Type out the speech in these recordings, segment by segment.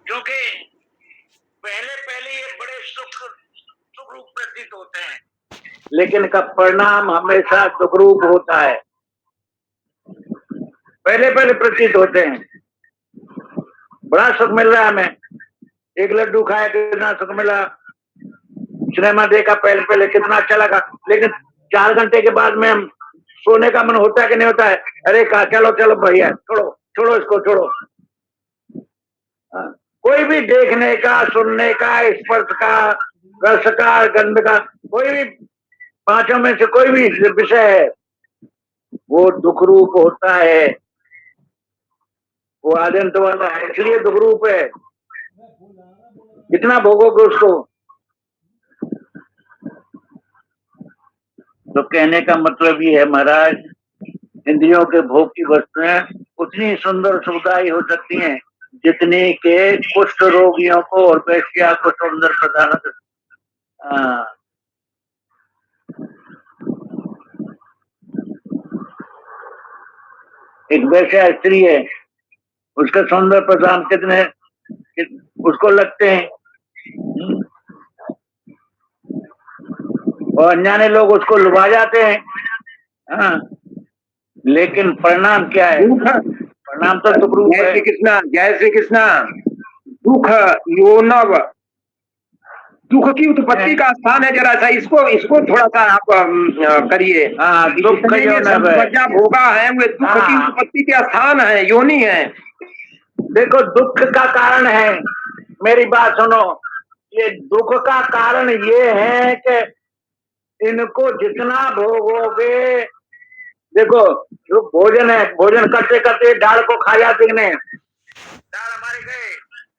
क्योंकि पहले पहले ये बड़े सुख सुख रूप प्रतीत होते हैं, लेकिन का परिणाम हमेशा दुख रूप होता है। पहले पहले प्रतीत होते हैं, बड़ा सुख मिल रहा है हमें, एक लड्डू खाया कितना सुख मिला, सिनेमा देखा पहले पहले कितना अच्छा लगा, लेकिन 4 घंटे के बाद में हम सोने का मन होता है कि नहीं होता है? अरे कहा चलो चलो भैया छोड़ो छोड़ो इसको छोड़ो। कोई भी देखने का, सुनने का, स्पर्श का, रस का, गंध का, कोई भी पांचों में से कोई भी विषय है वो दुख रूप होता है, वो आद्यंत वाला है, इसलिए दुख रूप है। कितना भोगोगे उसको। तो कहने का मतलब ये है महाराज, इंद्रियों के भोग की वस्तुएं उतनी सुंदर सुखदायी हो सकती हैं जितनी के कुष्ठ रोगियों को और वैश्या को सुंदर प्रदान। एक वैश्या स्त्री है, उसके सौंदर्य प्रदान कितने उसको लगते हैं, और अनजाने लोग उसको लुभा जाते हैं। हाँ, लेकिन परिणाम क्या है? परिणाम तो दुख रूप है। जय श्री कृष्णा। दुख योनव, दुख की उत्पत्ति का स्थान है, जरा सा इसको थोड़ा सा आप करिए। दुख भोगा है वे दुख की उत्पत्ति के स्थान है, योनि है। देखो दुख का कारण है, मेरी बात सुनो, ये दुख का कारण ये है कि इनको जितना भोगोगे, देखो जो भोजन है, भोजन करते करते डाल को खा जाते हैं, डाल हमारे गए,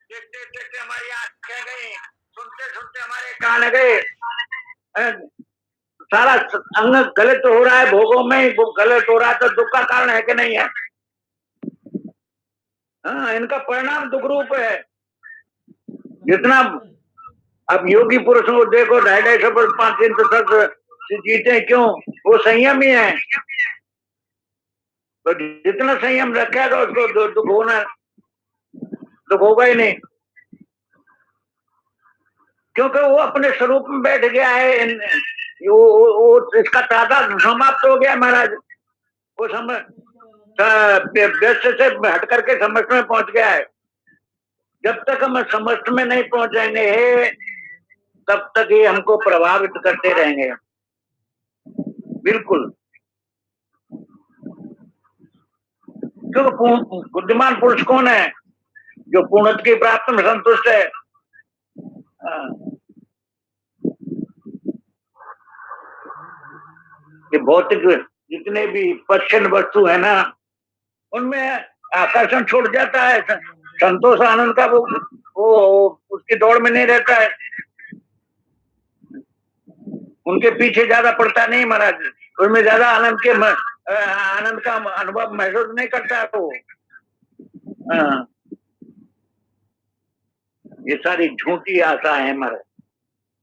देखते देखते हमारी आंखें गई, सुनते सुनते हमारे कान गए, सारा अंग गलत हो रहा है, भोगों में वो गलत हो रहा है, तो दुख का कारण है कि नहीं है? हाँ, इनका परिणाम दुख रूप है। जितना अब योगी पुरुष को देखो 250 वर्ष 500 वर्ष जीते, क्यों? वो संयम ही है। तो जितना संयम रखेगा उसको दुख होना, दुख होगा ही नहीं, क्योंकि वो अपने स्वरूप में बैठ गया है। वो इसका तादा समाप्त हो गया महाराज, वो समझ व्यस्त से हट करके समस्त में पहुंच गया है। जब तक हम समस्त में नहीं पहुंचेंगे तब तक ये हमको प्रभावित करते रहेंगे। बिल्कुल, क्योंकि बुद्धिमान पुरुष कौन है? जो पूर्णत्व की प्राप्ति में संतुष्ट है। ये भौतिक जितने भी पश्चिम वस्तु है ना, उनमें आकर्षण छोड़ जाता है, संतोष आनंद का वो उसकी दौड़ में नहीं रहता है, उनके पीछे ज्यादा पड़ता नहीं महाराज, उसमें ज्यादा आनंद का अनुभव महसूस नहीं करता है वो। ये सारी झूठी आशा है महाराज,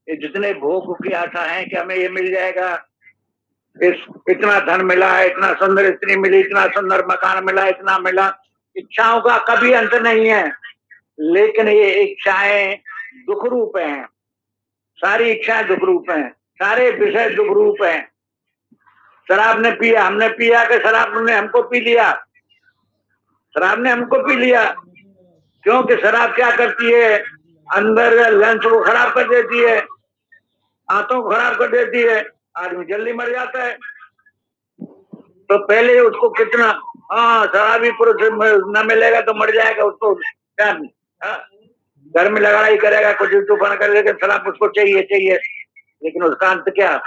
ये जितने भोग की आशा है कि हमें ये मिल जाएगा, इतना धन मिला है, इतना सुंदर स्त्री मिली, इतना सुंदर मकान मिला, इतना मिला, इच्छाओं का कभी अंत नहीं है। लेकिन ये इच्छाएं दुख रूप हैं, सारी इच्छाएं दुख रूप हैं, सारे विषय दुख रूप हैं। शराब ने पिया, हमने पिया कि शराब ने हमको पी लिया? शराब ने हमको पी लिया, क्योंकि शराब क्या करती है? अंदर लंच को खराब कर देती है, आंतों को खराब कर देती है, आदमी जल्दी मर जाता है। तो पहले उसको कितना, हाँ शराबी पुरुष न मिलेगा तो मर जाएगा, उसको क्या घर में लड़ाई करेगा, कुछ तूफान करेगा, शराब उसको चाहिए चाहिए, लेकिन उसका अंत क्या?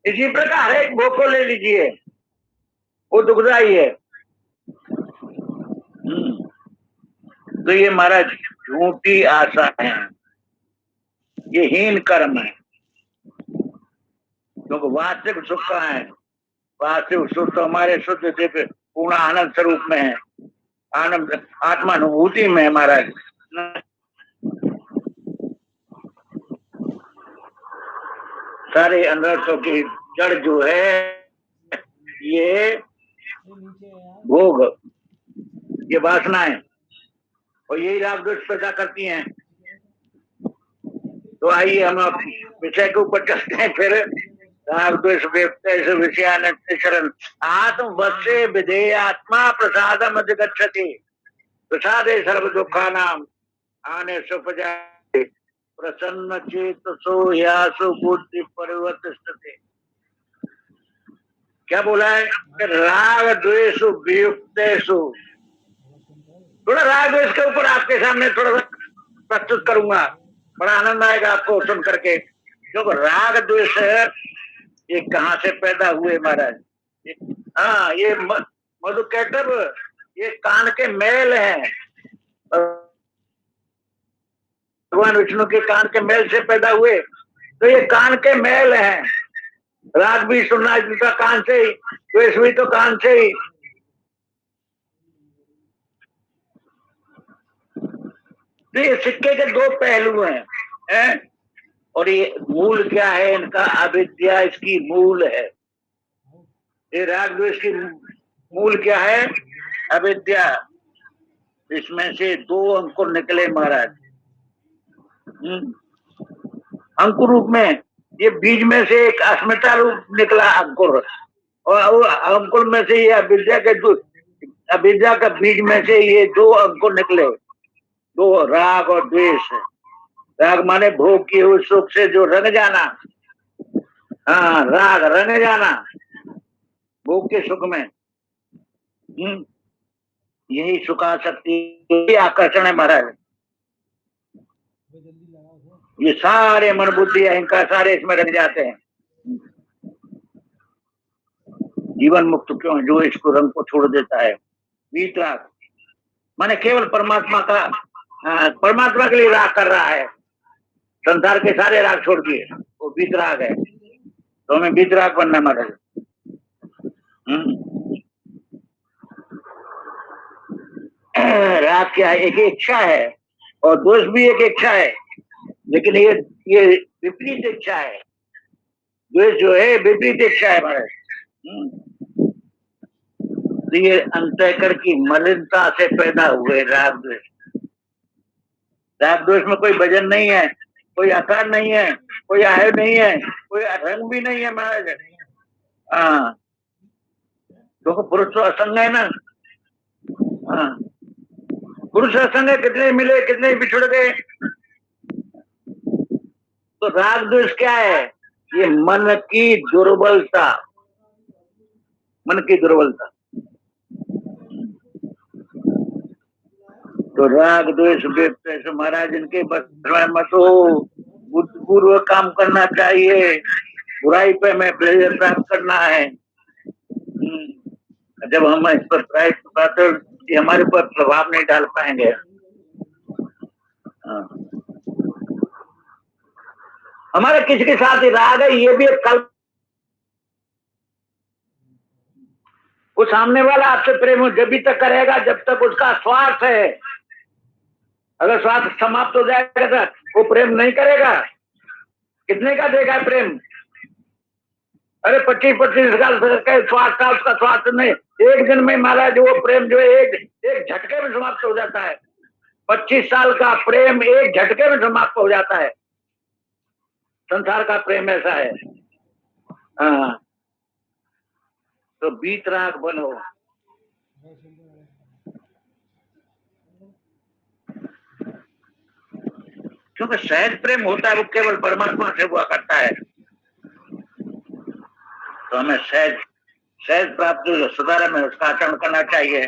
इसी प्रकार एक भोग को ले लीजिए, वो दुखदाई है। तो ये महाराज झूठी आशा है, ये हीन कर्म है, क्योंकि वास्तविक सुख कहाँ है? वास्तविक सुख तो हमारे शुद्ध दिव्य पूर्ण आनंद स्वरूप में है, आनंद आत्मानुभूति में है महाराज। सारे अनर्थों की जड़ जो है ये भोग, ये वासना है, और यही राग द्वेष पैदा करती हैं। तो आइए हम विषय के ऊपर चलते हैं फिर। राग द्वेष विषयान आत्मवत्से विधेय आत्मा प्रसादम अधिगच्छति प्रसादे सर्व दुखानाम आने सुपजाते प्रसन्न चेतसो यासु बुद्धि परिवर्तिष्ठते। क्या बोला है कि राग द्वेष वियुक्तेषु। थोड़ा राग द्वेष के ऊपर आपके सामने थोड़ा सा प्रस्तुत करूंगा, बड़ा आनंद आएगा आपको सुन करके। क्योंकि राग द्वेष ये कहाँ से पैदा हुए महाराज? हाँ, ये मधुकैटभ, ये कान के मैल हैं, भगवान विष्णु के कान के मैल से पैदा हुए। तो ये कान के मैल हैं। राग भी सुनना जिसका कान से ही, द्वेष भी तो कान से ही। तो ये सिक्के के दो पहलू हैं, और ये मूल क्या है इनका? अविद्या इसकी मूल है। ये राग द्वेष की मूल क्या है? अविद्या। इसमें से दो अंकुर निकले महाराज। अंकुर रूप में, ये बीज में से एक अस्मिता रूप निकला अंकुर, और अंकुर में से ये अविद्या का बीज में से ये दो अंकुर निकले, दो, राग और द्वेष। राग माने भोग किए हुए सुख से जो रंग जाना। हाँ, राग रंग जाना भोग के सुख में। यही सुखासक्ति आकर्षण है महाराज। ये सारे मन बुद्धि अहंकार सारे इसमें रंग जाते हैं। जीवन मुक्त क्यों? जो इसको रंग को छोड़ देता है। वीतराग माने केवल परमात्मा का, परमात्मा के लिए राग कर रहा है, संसार के सारे राग छोड़ दिए, वो वीतराग है। तो हमें वीतराग बनना महाराज। राग क्या है? एक इच्छा है, और दोष भी एक इच्छा है, लेकिन ये विपरीत इच्छा है। द्वेष जो है विपरीत इच्छा है महाराज। ये अंतःकरण की मलिनता से पैदा हुए राग द्वेष। राग द्वेष में कोई वजन नहीं है, कोई आकार नहीं है, कोई आय नहीं है, कोई रंग भी नहीं है महाराज। हाँ, क्योंकि पुरुष तो असंग है ना। हाँ, पुरुष असंग है, कितने मिले कितने बिछुड़ गए। तो राग द्वेष क्या है? ये मन की दुर्बलता, मन की दुर्बलता। तो राग द्वेष वियुक्त महाराज इनके बस मत हो, बुद्धिपूर्वक काम करना चाहिए, बुराई पे हमें विजय प्राप्त करना है। जब हम इस पर प्राप्त हमारे ऊपर प्रभाव नहीं डाल पाएंगे। हमारे किसी के साथ ही राग है, ये भी एक कल्प। वो सामने वाला आपसे प्रेम जब भी तक करेगा जब तक उसका स्वार्थ है। अगर स्वार्थ समाप्त हो जाएगा तो वो प्रेम नहीं करेगा। कितने का देगा प्रेम? अरे 25-25 साल का स्वार्थ था, उसका स्वार्थ नहीं, एक दिन में महाराज वो प्रेम जो है एक झटके में समाप्त हो जाता है। 25 साल का प्रेम एक झटके में समाप्त हो जाता है। संसार का प्रेम ऐसा है। हाँ, तो वीतराग बनो। क्योंकि सहज प्रेम होता है वो केवल परमात्मा से हुआ करता है। तो हमें सहज प्राप्त सुधार में उसका आचरण करना चाहिए।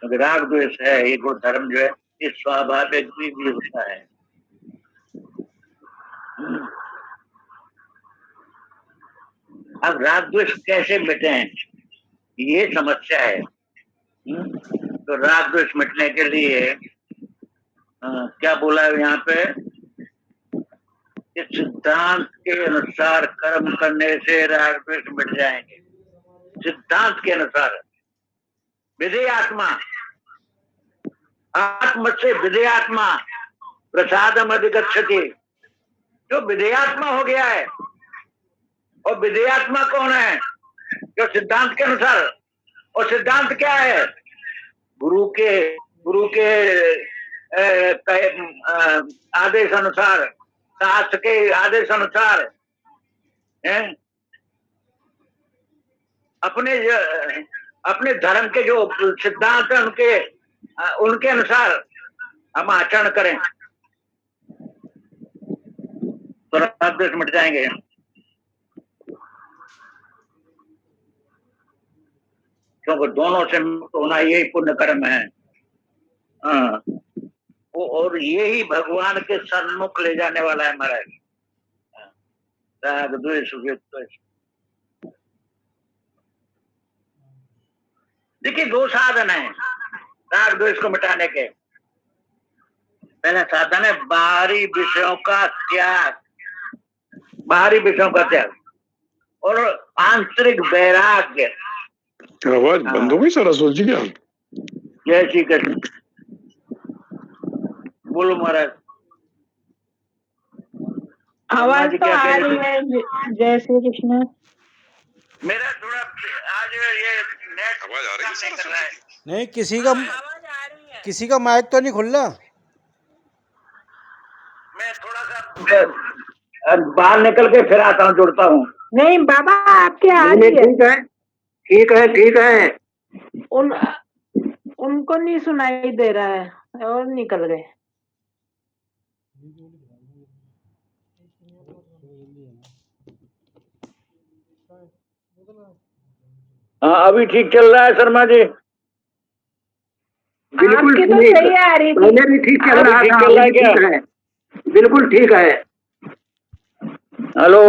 क्योंकि राग द्वेष है ये गुण धर्म जो है ये स्वाभाविक भी होता है। अब राग द्वेष कैसे मिटे ये समस्या है। तो राग द्वेष मिटने के लिए क्या बोला है यहाँ पे? इस सिद्धांत के अनुसार कर्म करने से राग द्वेष मिट जाएंगे। सिद्धांत के अनुसार विधेय आत्मा, आत्म से विधेय आत्मा प्रसादम अधिगच्छति। जो विधेयात्मा हो गया है, और विधेयात्मा कौन है? जो सिद्धांत के अनुसार। और सिद्धांत क्या है? गुरु के आदेश अनुसार, शास्त्र के आदेश अनुसार अपने धर्म के जो सिद्धांत है उनके अनुसार हम आचरण करें तो राग द्वेष मिट जाएंगे। क्योंकि दोनों से मुक्त होना यही पुण्य कर्म है। और यही भगवान के सन्मुख ले जाने वाला है महाराज। राग द्वेष द्वेष, देखिए दो साधन है राग द्वेष को मिटाने के। पहला साधन है बाहरी विषयों का त्याग, बाहरी विषयों का त्याग, और आंतरिक वैराग्य। आवाज बंद हो गई सरस्वती जी क्या? जय श्री कृष्ण। बोलो महाराज। आवाज तो आ रही है। जय श्री कृष्ण। मेरा थोड़ा आज ये नेट आवाज आ रही है नहीं कर रहा है। नहीं, किसी का माइक तो नहीं खुल रहा। मैं थोड़ा सा बाहर निकल के फिर आता हूँ, जुड़ता हूँ। नहीं बाबा, आपके आ रही है। ठीक है, ठीक है, ठीक है। उनको नहीं सुनाई दे रहा है और निकल गए। हाँ अभी ठीक चल रहा है शर्मा जी। बिल्कुल आपकी तो ठीक, सही आ रही थी। पहले भी ठीक चल रहा था, चल रहा है अभी क्या? ठीक है, बिल्कुल ठीक है। हेलो।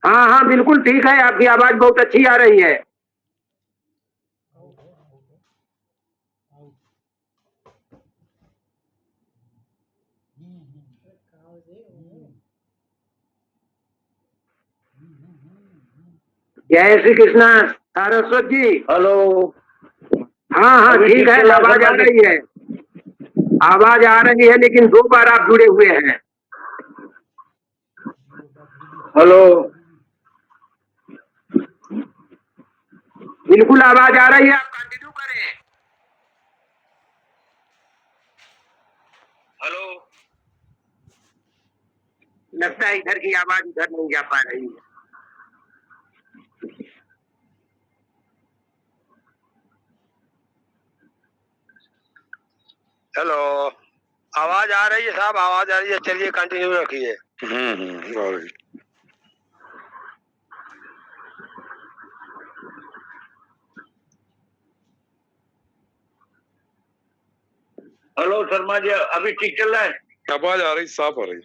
हाँ हाँ बिल्कुल ठीक है, आपकी आवाज बहुत अच्छी आ रही है। जय श्री कृष्णा सारस्वत जी। हेलो। हाँ हाँ ठीक है, आवाज आ रही है, आवाज आ रही है, लेकिन दो बार आप जुड़े हुए हैं। हेलो। बिल्कुल आवाज आ रही है, आप कंटिन्यू करें। हेलो। लगता है इधर की आवाज इधर नहीं जा पा रही है। हेलो, आवाज आ रही है साहब, आवाज आ रही है। चलिए कंटिन्यू रखिए। आ रही। हेलो शर्मा जी, अभी ठीक चल रहा है? आवाज आ रही, साफ आ रही।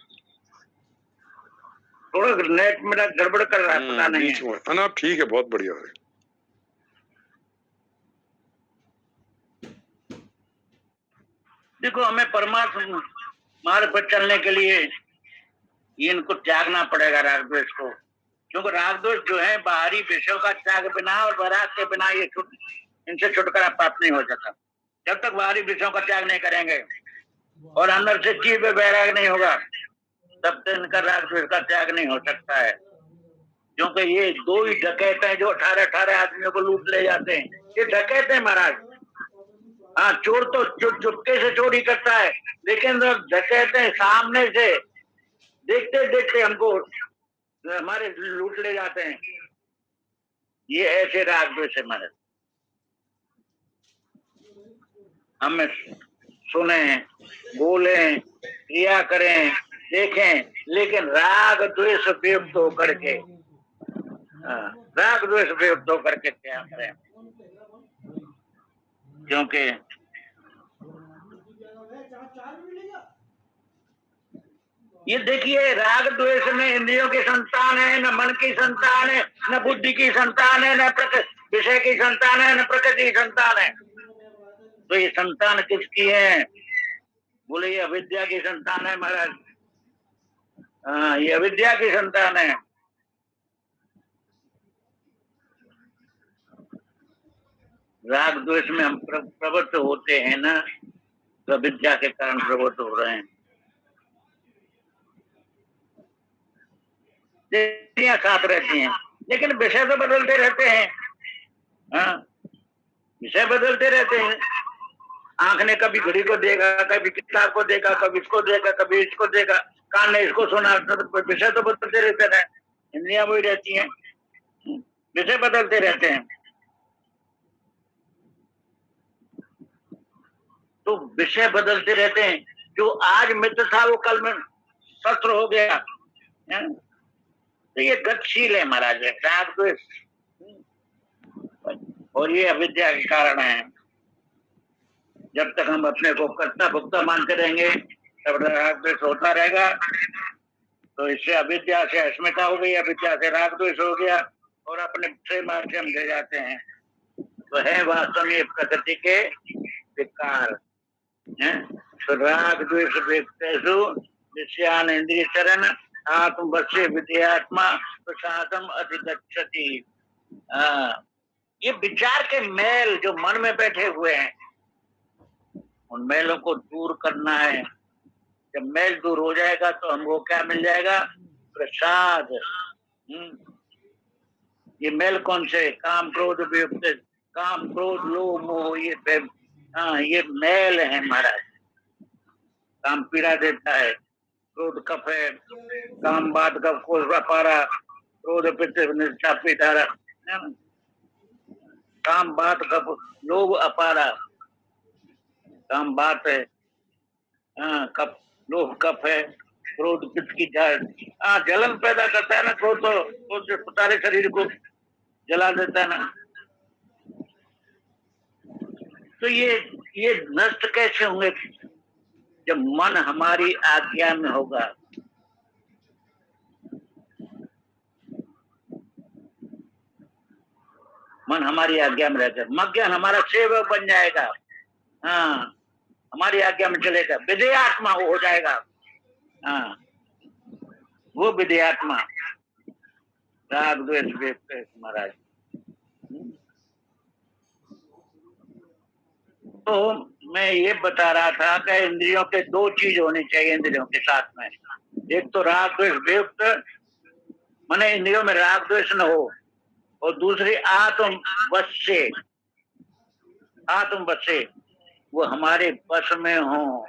थोड़ा नेट मेरा गड़बड़ कर रहा है, पता नहीं बीच है। में ना, ठीक है, बहुत बढ़िया है। देखो हमें परमात्मा मार्ग पर चलने के लिए इनको त्यागना पड़ेगा, राग द्वेष को। क्योंकि राग द्वेष जो है बाहरी विषयों का त्याग बिना और वैराग के बिना इनसे छुटकारा प्राप्त नहीं हो सकता। जब तक बाहरी विषयों का त्याग नहीं करेंगे और अंदर से चीज पे वैराग नहीं होगा, तब तक इनका राग द्वेष का त्याग नहीं हो सकता है। क्योंकि ये दो ही डकैत हैं जो 18 आदमियों को लूट ले जाते हैं। ये डकैत हैं महाराज। हाँ, चोर तो चुपके से चोरी करता है, लेकिन डकैत हैं सामने से देखते देखते हमको हमारे लूट ले जाते हैं। ये ऐसे राग द्वेष है महाराज। हमें सुने, बोले, क्रिया करें, देखें, लेकिन राग द्वेष वियुक्त होकर के, राग द्वेष वियुक्त होकर के क्या करें। क्योंकि ये देखिए, राग द्वेष में इंद्रियों की संतान है, न मन की संतान है, न बुद्धि की संतान है, न विषय की संतान है, न प्रकृति की संतान है। तो ये संतान किसकी है? बोले ये अविद्या की संतान है महाराज। हाँ, ये अविद्या की संतान है। राग द्वेष में हम प्रवृत्त होते हैं ना, तो अविद्या के कारण प्रवृत्त हो रहे हैं। साथ रहती हैं, लेकिन विषय तो बदलते रहते हैं। हाँ, विषय बदलते रहते हैं। आंख ने कभी घड़ी को देखा, कभी किताब को देखा, कभी इसको देखा, कभी इसको देखा, कान ने इसको सुना, तो विषय तो बदलते रहते हैं, इंद्रियां वही रहती हैं, विषय बदलते रहते हैं। तो विषय बदलते रहते हैं। जो आज मित्र था वो कल में शस्त्र हो गया है? तो ये गतिशील है महाराज, राग द्वेष, और ये अविद्या के कारण है। जब तक हम अपने को कर्ता भोक्ता मानते रहेंगे तब राग द्वेष होता रहेगा। तो इससे अविद्या से अस्मिता हो गई, अविद्या से राग द्वेष हो गया, और अपने से माध्यम ले जाते हैं। तो है वास्तव में प्रकृति के विकार है। तो राग द्वेष विषयान इंद्रिय चरण आत्म वश्य विद्यात्मा प्रसादम अधिगच्छति। ये विचार के मेल जो मन में बैठे हुए हैं, उन मेलों को दूर करना है। जब मेल दूर हो जाएगा तो हमको क्या मिल जाएगा? प्रसाद। ये मेल कौन से? काम क्रोध वियुक्त, काम क्रोध लोभ मोह, ये मेल है महाराज। काम पीड़ा देता है, क्रोध कफ है, काम बात कफ को अपारा, क्रोध पित्त निष्ठा पीठारा, काम बात कफ लोभ अपारा, काम बात है, कफ लोभ कफ है, क्रोध पित्त की जलन पैदा करता है ना क्रोध, तो सारे शरीर को जला देता है ना। तो ये नष्ट कैसे होंगे? जब मन हमारी आज्ञा में होगा। मन हमारी आज्ञा में रहकर मज्ञान हमारा सेवक बन जाएगा। हाँ, हमारी आज्ञा में चलेगा, विधेयात्मा वो हो जाएगा। हाँ, वो विधेयात्मा राग द्वेष महाराज। तो मैं ये बता रहा था कि इंद्रियों के दो चीज होनी चाहिए इंद्रियों के साथ में। एक तो राग द्वेष वियुक्त, माने इंद्रियों में राग द्वेष न हो, और दूसरी आत्म वश्य, आत्म वश्य, वो हमारे बस में हो,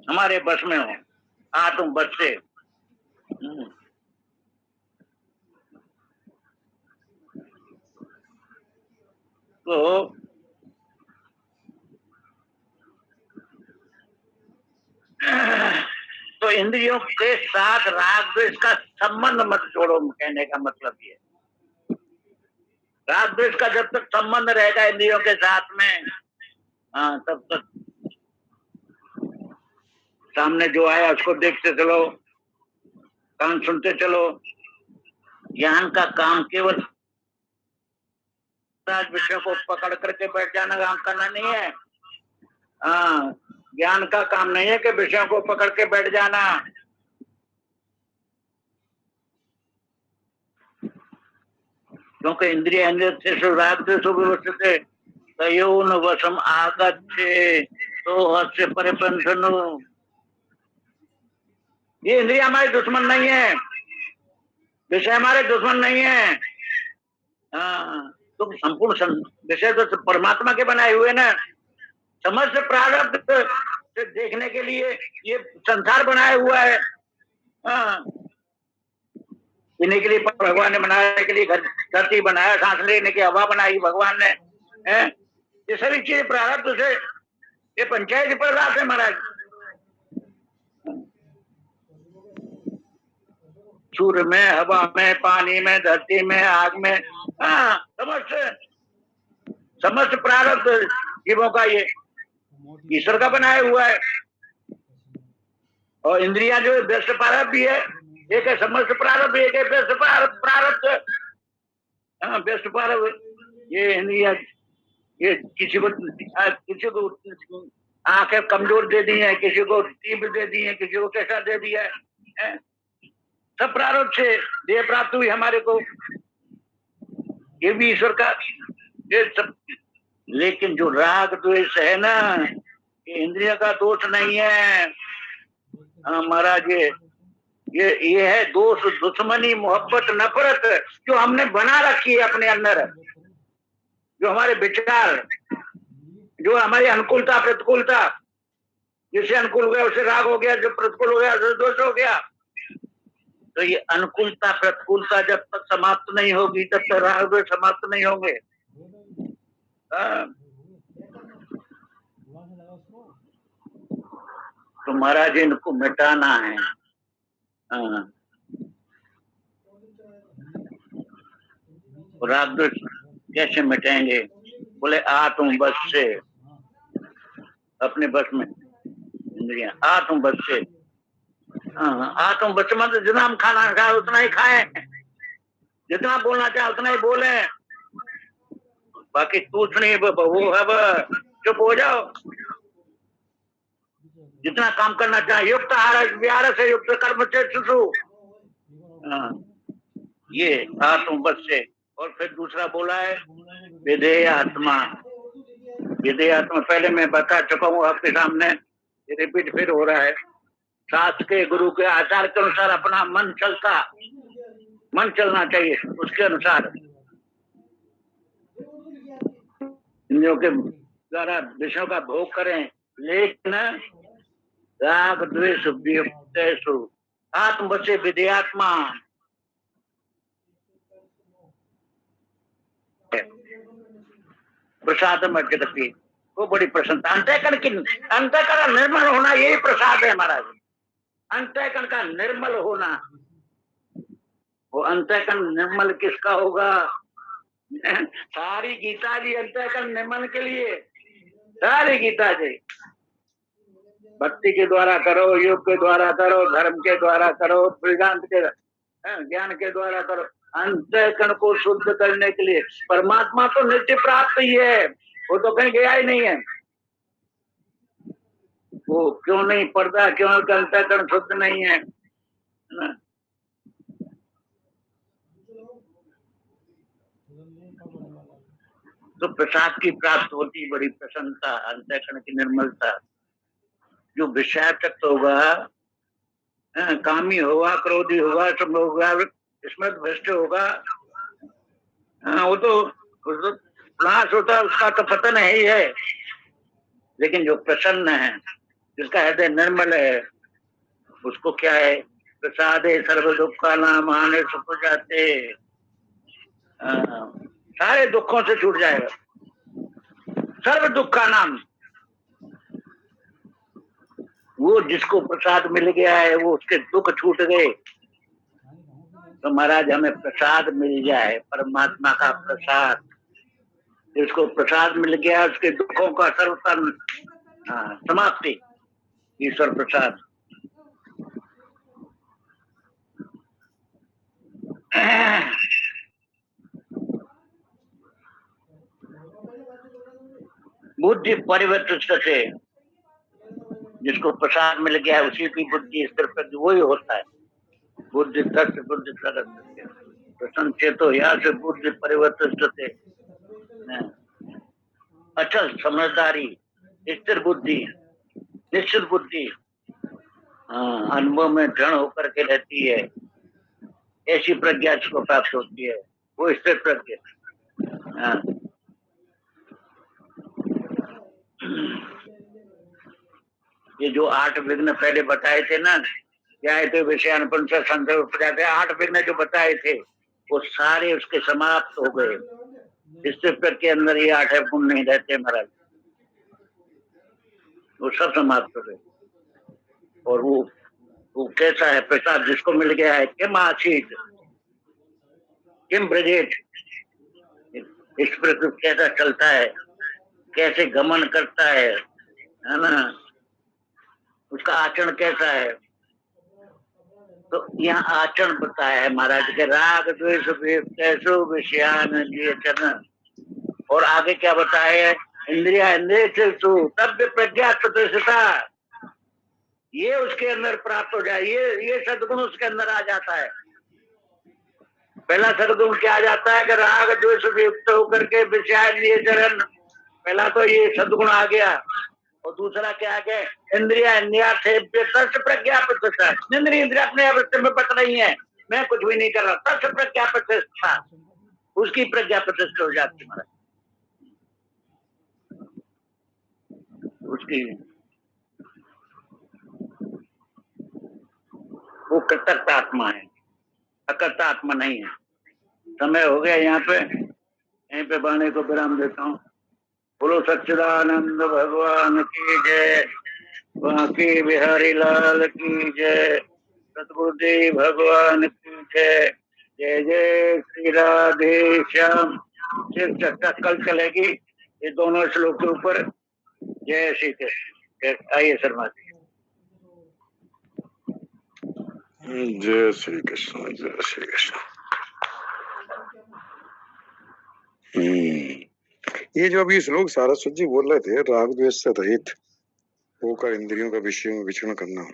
हमारे बस में हो, आत्म वश्य। तो इंद्रियों के साथ राग द्वेष का संबंध मत जोड़ो, कहने का मतलब ये। राग द्वेष का जब तक संबंध रहेगा इंद्रियों के साथ में, तब तक सामने जो आया उसको देखते चलो, कान सुनते चलो। ज्ञान का काम केवल विषयों को पकड़ करके बैठ जाना काम करना नहीं है। ज्ञान का काम नहीं है कि विषयों को पकड़ के बैठ जाना। क्योंकि इंद्रिय से राग द्वेष व्यवस्थित तयोन वशम आगच्छे तो हस्य परिपंथनो। ये इंद्रिय हमारे दुश्मन नहीं है, विषय हमारे दुश्मन नहीं है। तो संपूर्ण विषय तो परमात्मा के बनाए हुए ना। समस्त प्रारब्ध से देखने के लिए ये संसार बनाया हुआ है। पीने के लिए भगवान ने बनाया, के लिए धरती बनाया, सांस लेने की हवा बनाई भगवान ने, है? ये सभी चीजें प्रारब्ध से, ये पंचायत पर रात है महाराज। सूर्य में, हवा में, पानी में, धरती में, आग में, समस्त प्रारब्ध जीवों का ये ईश्वर का बनाया हुआ है। और इंद्रियां जो व्यस्त प्रारब्ध भी है, एक है समस्त प्रारब्ध, एक है व्यस्त प्रारब्ध। व्यस्त प्रारब्ध ये इंद्रियां, ये किसी को आंखें कमजोर दे दी है, किसी को तीव्र दे दी है, किसी को कैसा दे दिया है। सब प्रारब्ध से देह प्राप्त हुई हमारे को, ये भी ईश्वर का ये सब। लेकिन जो राग द्वेष है ना, ये इंद्रिय का दोष नहीं है महाराज। ये है दोष, दुश्मनी, मोहब्बत, नफरत जो हमने बना रखी है अपने अंदर। जो हमारे विचार जो हमारी अनुकूलता प्रतिकूलता, जिससे अनुकूल हो गया उससे राग हो गया, जो प्रतिकूल हो गया उससे दोष हो गया। तो ये अनुकूलता प्रतिकूलता जब तक समाप्त नहीं होगी तब तक राग द्वेष समाप्त नहीं होंगे। तो महाराज इनको मिटाना है। राग द्वेष कैसे मिटेंगे? बोले आत्म बस से, अपने बस में इंद्रियां, आत्म बस से। आत्म बस मतलब जितना हम खाना खाए उतना ही खाएं, जितना बोलना चाहे उतना ही बोले, बाकी कुछ नहीं। वो है चुप हो जाओ। जितना काम करना चाहे, युक्त आहार विहार से युक्त कर्म से सुसु। ये आत्म बस से। और फिर दूसरा बोला है विधेय आत्मा। विधेय आत्मा पहले मैं बता चुका हूँ आपके सामने, ये रिपीट फिर हो रहा है। शास्त्र के गुरु के आचार के अनुसार अपना मन चलना चाहिए, उसके अनुसार इंद्रियों के द्वारा विषयों का भोग करें, लेकिन राग द्वेष वियुक्तेषु आत्मवशे विधेयात्मा। प्रसाद में जगती, वो बड़ी प्रसन्नता। अंतःकरण निर्मल होना यही प्रसाद है महाराज। अंतःकरण का निर्मल होना, वो अंतःकरण निर्मल किसका होगा? सारी गीता जी अंतःकरण निर्मल के लिए, सारी गीता जी। भक्ति के द्वारा करो, योग के द्वारा करो, धर्म के द्वारा करो, वेदांत के ज्ञान के द्वारा करो, अंतःकरण को शुद्ध करने के लिए। परमात्मा तो नित्य प्राप्त ही है, वो तो कहीं गया ही नहीं है। वो क्यों नहीं पड़ता? क्यों अंतःकरण शुद्ध नहीं है? तो प्रसाद की प्राप्त होती बड़ी प्रसन्नता, अंतःकरण की निर्मलता। जो विषयासक्त होगा, कामी होगा, क्रोधी होगा, सब होगा, स्मृत भ्रष्ट होगा, वो तो नाश होता है, उसका तो पतन है ही है। लेकिन जो प्रसन्न है, जिसका हृदय निर्मल है, उसको क्या है? प्रसादे सर्व दुख का नाम आने सुख जाते, सारे दुखों से छूट जाएगा। सर्व दुख का नाम, वो जिसको प्रसाद मिल गया है वो उसके दुख छूट गए। तो महाराज हमें प्रसाद मिल जाए, परमात्मा का प्रसाद। जिसको प्रसाद मिल गया उसके दुखों का सर्वतन समाप्ति, ईश्वर प्रसाद। बुद्धि परिवर्तित से, जिसको प्रसाद मिल गया उसी की बुद्धि स्थिर पर वही होता है। बुद्धि तत्व बुद्धि प्रसन्न चेतो या से बुद्धि परिवर्तित, अचल समझदारी, स्थिर बुद्धि, निश्चित बुद्धि, अनुभव में दृढ़ होकर के रहती है। ऐसी प्रज्ञा जिसको प्राप्त होती है वो स्थिर प्रज्ञा। ये जो 8 विघ्न पहले बताए थे ना, क्या तो विषय अनुपन से संदेह जाते, 8 विघ्न जो बताए थे वो सारे उसके समाप्त हो गए। स्थिर प्रज्ञा के अंदर ये 8 गुण नहीं रहते महाराज, वो सब समाप्त हो गए। और वो कैसा है प्रसाद जिसको मिल गया है? किम आसीत किम ब्रजेट, इस प्रकार कैसा चलता है, कैसे गमन करता है ना, उसका आचरण कैसा है। तो यहाँ आचरण बताया है महाराज के, राग द्वेष विषयान चरण। और आगे क्या बताया है? इंद्रिया इंद्रिय तब प्रज्ञा प्रतिष्ठिता, ये उसके अंदर प्राप्त हो जाए। ये सद्गुण उसके अंदर आ जाता है। पहला सद्गुण क्या आ जाता है कि राग द्वेष युक्त होकर के विषयान चरण, पहला तो ये सद्गुण आ गया। और दूसरा क्या आ गया? इंद्रिया इंद्रिया प्रज्ञा प्रतिष्ठा, इंद्रिया अपने अवस्था में बच रही है, मैं कुछ भी नहीं कर रहा, तत्व प्रज्ञा प्रतिष्ठा, उसकी प्रज्ञा प्रतिष्ठा हो जाती है। उसकी वो कृतज्ञ आत्मा है, अकर्ता आत्मा नहीं है। समय हो गया, यहाँ पे वाणी को विराम देता हूँ। बोलो सच्चिदानंद भगवान की जय, बांके बिहारी लाल की जय, सतगुरुदेव भगवान की जय। जय जय श्री राधे श्याम। सिर्फ चर्चा कल चलेगी ये दोनों श्लोक के ऊपर। जय श्री कृष्ण। आइए शर्मा जी। जय श्री कृष्ण, जय श्री कृष्ण। ये जो अभी श्लोक सारस्वत जी बोल रहे थे, राग द्वेष से रहित होकर इंद्रियों का विषयों में विचरण करना,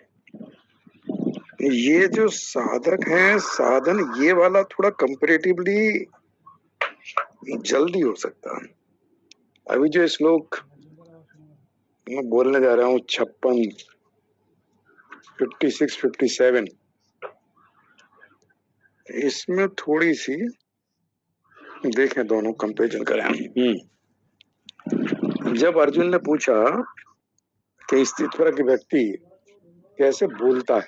ये जो साधक है, साधन ये वाला थोड़ा कंपैरेटिवली जल्दी हो सकता है। अभी जो श्लोक मैं बोलने जा रहा हूँ 56, 56, 57, इसमें थोड़ी सी देखें, दोनों कंपेरिजन करें। जब अर्जुन ने पूछा कि स्थितप्रज्ञ व्यक्ति कैसे बोलता है,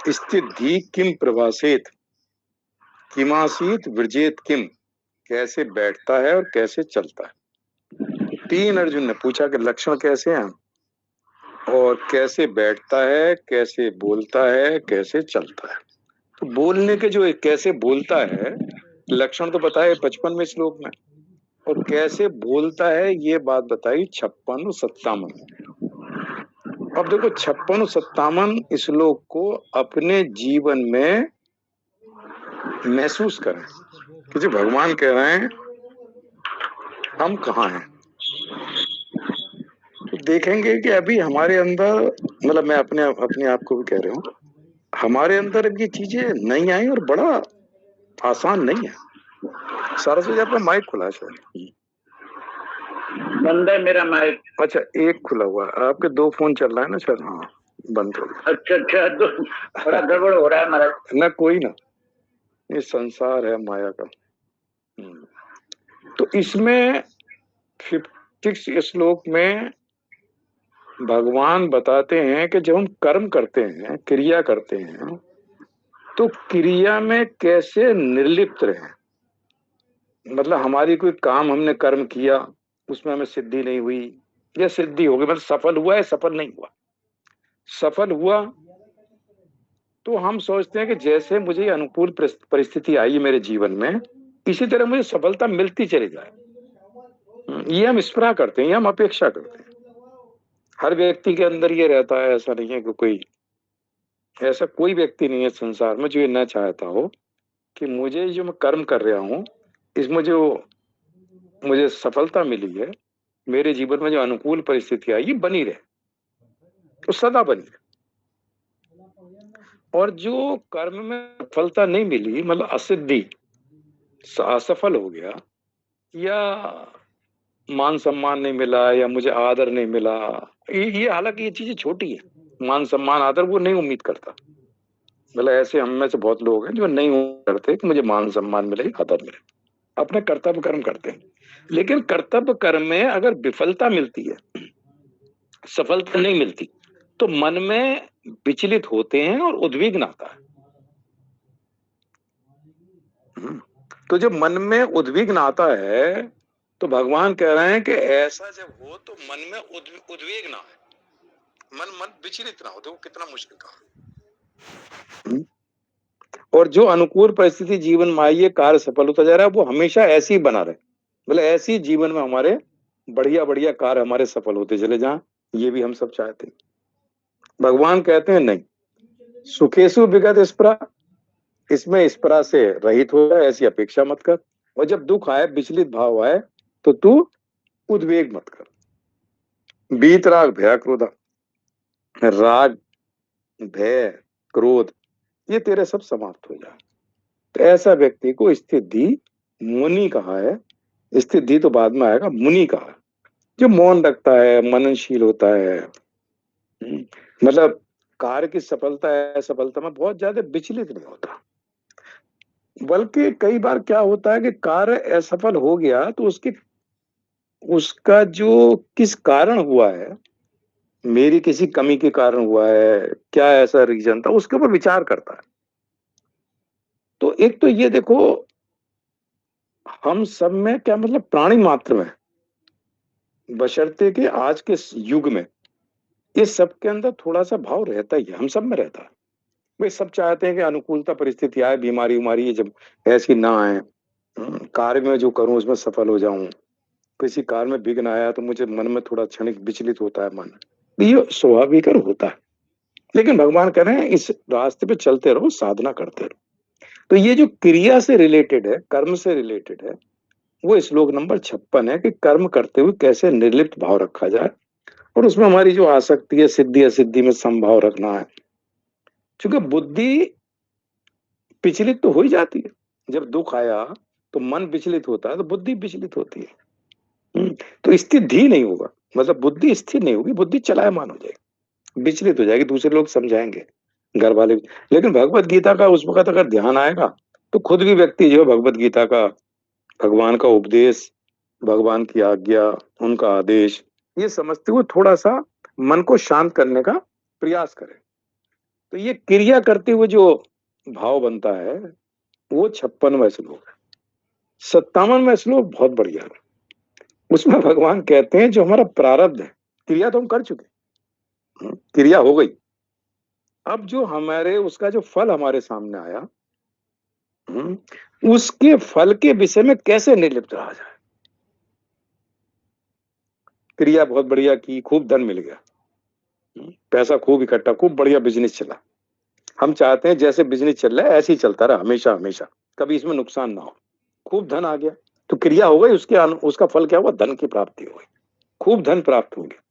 स्थिति किम प्रभासेत, किमासीत विरजेत किम, कैसे बैठता है और कैसे चलता है। 3 अर्जुन ने पूछा कि लक्षण कैसे हैं और कैसे बैठता है, कैसे बोलता है, कैसे चलता है। तो बोलने के जो कैसे बोलता है लक्षण तो बताए 55वें श्लोक में, और कैसे बोलता है ये बात बताई 56 और 57। अब देखो 56 और 57 श्लोक को अपने जीवन में महसूस करें कि जो भगवान कह रहे हैं हम कहाँ हैं। तो देखेंगे कि अभी हमारे अंदर, मतलब मैं अपने आप को भी कह रहा हूँ, हमारे अंदर ये चीजें नहीं आई और बड़ा आसान नहीं है। सरस्वती आपका माइक खुला है शायद। बंद है मेरा माइक। अच्छा, एक खुला हुआ है, आपके 2 फोन चल रहा है ना शायद। हाँ, बंद हो गया। अच्छा, तो बड़ा गड़बड़ हो रहा है महाराज। ना कोई ना, ये संसार है माया का। तो इसमें 56 श्लोक में भगवान बताते हैं कि जब हम कर्म करते हैं, क्रिया करते हैं, तो क्रिया में कैसे निर्लिप्त रहें। मतलब हमारी कोई काम हमने कर्म किया, उसमें हमें सिद्धि नहीं हुई या सिद्धि हो गई, मतलब सफल हुआ है सफल नहीं हुआ। सफल हुआ तो हम सोचते हैं कि जैसे मुझे अनुकूल परिस्थिति आई मेरे जीवन में, इसी तरह मुझे सफलता मिलती चली जाए। ये हम स्पृहा करते हैं, ये हम अपेक्षा करते हैं। हर व्यक्ति के अंदर ये रहता है, ऐसा नहीं है कि ऐसा कोई व्यक्ति नहीं है संसार में जो ये न चाहता हो कि मुझे जो मैं कर्म कर रहा हूँ इसमें जो मुझे सफलता मिली है, मेरे जीवन में जो अनुकूल परिस्थिति आई, ये बनी रहे, तो सदा बनी रहे। और जो कर्म में सफलता नहीं मिली, मतलब असिद्धि, असफल हो गया, या मान सम्मान नहीं मिला, या मुझे आदर नहीं मिला, ये हालांकि ये चीजें छोटी है, मान सम्मान आदर वो नहीं उम्मीद करता। मतलब ऐसे हम में से बहुत लोग हैं जो नहीं उम्मीद करते कि मुझे मान सम्मान मिले, आदर मिले, अपने कर्तव्य कर्म करते हैं। लेकिन कर्तव्य कर्म में अगर विफलता मिलती है, सफलता नहीं मिलती, तो मन में विचलित होते हैं और उद्विग्न आता है। तो जब मन में उद्विग्न आता है तो भगवान कह रहे हैं कि ऐसा जब हो तो मन में उद्वेग ना है, मन विचलित ना हो। देखो कितना मुश्किल काम। और जो अनुकूल परिस्थिति जीवन में आई है, कार्य सफल होता जा रहा है, वो हमेशा ऐसी ही बना रहे। मतलब ऐसी जीवन में हमारे बढ़िया बढ़िया कार्य हमारे सफल होते चले जाएं, ये भी हम सब चाहते हैं। भगवान कहते हैं नहीं, सुखेशु विगत स्पृहा, इसमें स्पृहा से रहित हो जाए, ऐसी अपेक्षा मत कर। और जब दुख आए, विचलित भाव आए, तो तू उद्वेग मत कर। बीत राग भय क्रोधा, राग भय क्रोध ये तेरे सब समाप्त हो जाए। तो ऐसा व्यक्ति को स्थिति मुनि कहा है। स्थिति तो बाद में आएगा, मुनि कहा है, जो मौन रखता है, मननशील होता है। मतलब कार्य की सफलता है, सफलता में बहुत ज्यादा विचलित नहीं होता। बल्कि कई बार क्या होता है कि कार्य असफल हो गया तो उसकी उसका जो किस कारण हुआ है, मेरी किसी कमी के कारण हुआ है, क्या ऐसा रीजन था, उसके ऊपर विचार करता है। तो एक तो ये देखो, हम सब में क्या मतलब प्राणी मात्र में, बशर्ते कि आज के युग में ये सबके अंदर थोड़ा सा भाव रहता ही है, हम सब में रहता है। वे सब चाहते हैं कि अनुकूलता परिस्थिति आए, बीमारी उमारी ये जब ऐसी ना आए, कार्य में जो करूं उसमें सफल हो जाऊं। किसी कार्य में विघ्न आया तो मुझे मन में थोड़ा क्षणिक विचलित होता है मन, ये स्वाभाविक और होता है। लेकिन भगवान कह रहे हैं इस रास्ते पे चलते रहो, साधना करते रहो। तो ये जो क्रिया से रिलेटेड है, कर्म से रिलेटेड है, वो श्लोक नंबर 56 है कि कर्म करते हुए कैसे निर्लिप्त भाव रखा जाए और उसमें हमारी जो आसक्ति है सिद्धि असिद्धि में समभाव रखना है। क्योंकि बुद्धि विचलित तो हो ही जाती है, जब दुख आया तो मन विचलित होता है तो बुद्धि विचलित होती है। तो स्थिर धी नहीं होगा, मतलब बुद्धि स्थिर नहीं होगी, बुद्धि चलायमान हो जाएगी, विचलित हो जाएगी, दूसरे लोग समझाएंगे, घर वाले भी। लेकिन भगवत गीता का उस वक्त अगर ध्यान आएगा तो खुद भी व्यक्ति जो है भगवत गीता का, भगवान का उपदेश, भगवान की आज्ञा, उनका आदेश, ये समझते हुए थोड़ा सा मन को शांत करने का प्रयास करे। तो ये क्रिया करते हुए जो भाव बनता है वो 56वां श्लोक है। 57वां श्लोक बहुत बढ़िया है। उसमें भगवान कहते हैं जो हमारा प्रारब्ध है, क्रिया तो हम कर चुके, क्रिया हो गई, अब जो हमारे उसका जो फल हमारे सामने आया, उसके फल के विषय में कैसे निर्लिप्त रहा जाए। क्रिया बहुत बढ़िया की, खूब धन मिल गया, पैसा खूब इकट्ठा, खूब बढ़िया बिजनेस चला। हम चाहते हैं जैसे बिजनेस चल रहा है ऐसे ही चलता रहा हमेशा हमेशा, कभी इसमें नुकसान ना हो। खूब धन आ गया तो क्रिया हो गई, उसका फल क्या हुआ, धन की प्राप्ति हो गई, खूब धन प्राप्त हो गया।